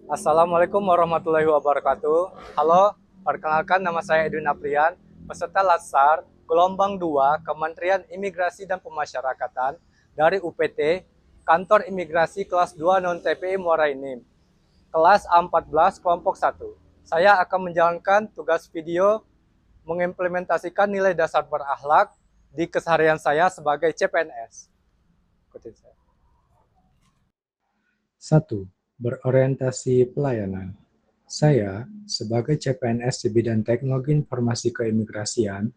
Assalamualaikum warahmatullahi wabarakatuh. Halo, perkenalkan nama saya Edwin Aprian, peserta Latsar gelombang 2 Kementerian Imigrasi dan Pemasyarakatan dari UPT, Kantor Imigrasi kelas 2 non-TPI Muara Enim, kelas A14 kelompok 1. Saya akan menjalankan tugas video mengimplementasikan nilai dasar berakhlak di keseharian saya sebagai CPNS. Ikutin saya. 1. Berorientasi pelayanan. Saya, sebagai CPNS di bidang teknologi informasi keimigrasian,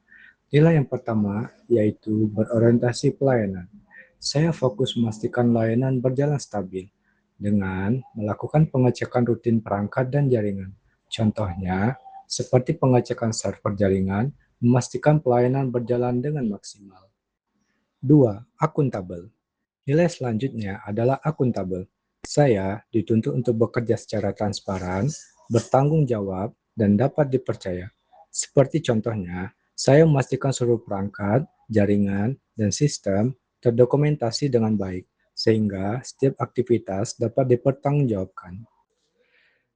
nilai yang pertama yaitu berorientasi pelayanan. Saya fokus memastikan layanan berjalan stabil dengan melakukan pengecekan rutin perangkat dan jaringan. Contohnya, seperti pengecekan server jaringan, memastikan pelayanan berjalan dengan maksimal. 2. Akuntabel. Nilai selanjutnya adalah akuntabel. Saya dituntut untuk bekerja secara transparan, bertanggung jawab, dan dapat dipercaya. Seperti contohnya, saya memastikan seluruh perangkat, jaringan, dan sistem terdokumentasi dengan baik, sehingga setiap aktivitas dapat dipertanggungjawabkan.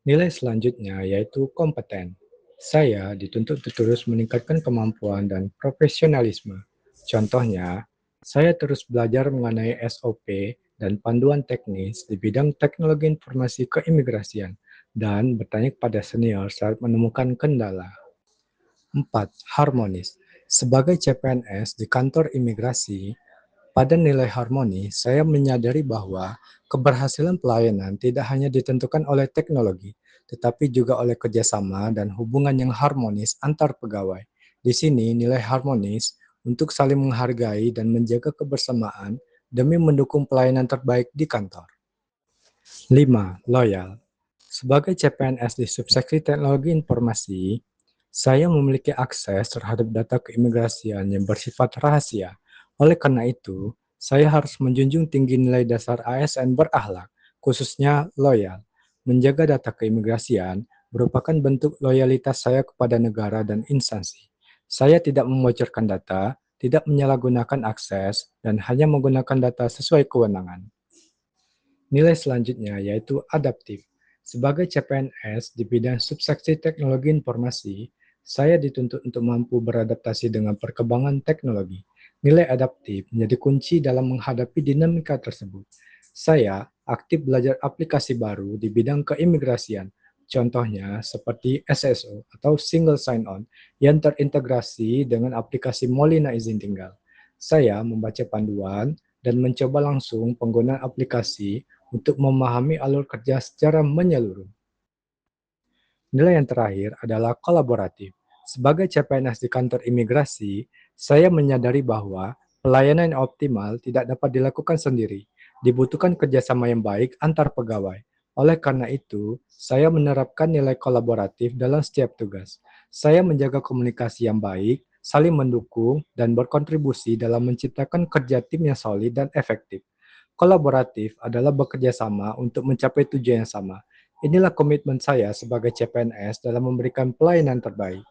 Nilai selanjutnya yaitu kompeten. Saya dituntut untuk terus meningkatkan kemampuan dan profesionalisme. Contohnya, saya terus belajar mengenai SOP dan panduan teknis di bidang teknologi informasi keimigrasian dan bertanya kepada senior saat menemukan kendala. 4. Harmonis. Sebagai CPNS di kantor imigrasi, pada nilai harmoni, saya menyadari bahwa keberhasilan pelayanan tidak hanya ditentukan oleh teknologi, tetapi juga oleh kerjasama dan hubungan yang harmonis antar pegawai. Di sini, nilai harmonis untuk saling menghargai dan menjaga kebersamaan demi mendukung pelayanan terbaik di kantor. 5. Loyal. Sebagai CPNS di Subseksi Teknologi Informasi, saya memiliki akses terhadap data keimigrasian yang bersifat rahasia. Oleh karena itu, saya harus menjunjung tinggi nilai dasar ASN berakhlak, khususnya loyal. Menjaga data keimigrasian merupakan bentuk loyalitas saya kepada negara dan instansi. Saya tidak membocorkan data, tidak menyalahgunakan akses, dan hanya menggunakan data sesuai kewenangan. Nilai selanjutnya yaitu adaptif. Sebagai CPNS di bidang subseksi teknologi informasi, saya dituntut untuk mampu beradaptasi dengan perkembangan teknologi. Nilai adaptif menjadi kunci dalam menghadapi dinamika tersebut. Saya aktif belajar aplikasi baru di bidang keimigrasian, contohnya seperti SSO atau Single Sign-On yang terintegrasi dengan aplikasi Molina Izin Tinggal. Saya membaca panduan dan mencoba langsung penggunaan aplikasi untuk memahami alur kerja secara menyeluruh. Nilai yang terakhir adalah kolaboratif. Sebagai CPNS di kantor imigrasi, saya menyadari bahwa pelayanan yang optimal tidak dapat dilakukan sendiri. Dibutuhkan kerjasama yang baik antar pegawai. Oleh karena itu, saya menerapkan nilai kolaboratif dalam setiap tugas. Saya menjaga komunikasi yang baik, saling mendukung, dan berkontribusi dalam menciptakan kerja tim yang solid dan efektif. Kolaboratif adalah bekerja sama untuk mencapai tujuan yang sama. Inilah komitmen saya sebagai CPNS dalam memberikan pelayanan terbaik.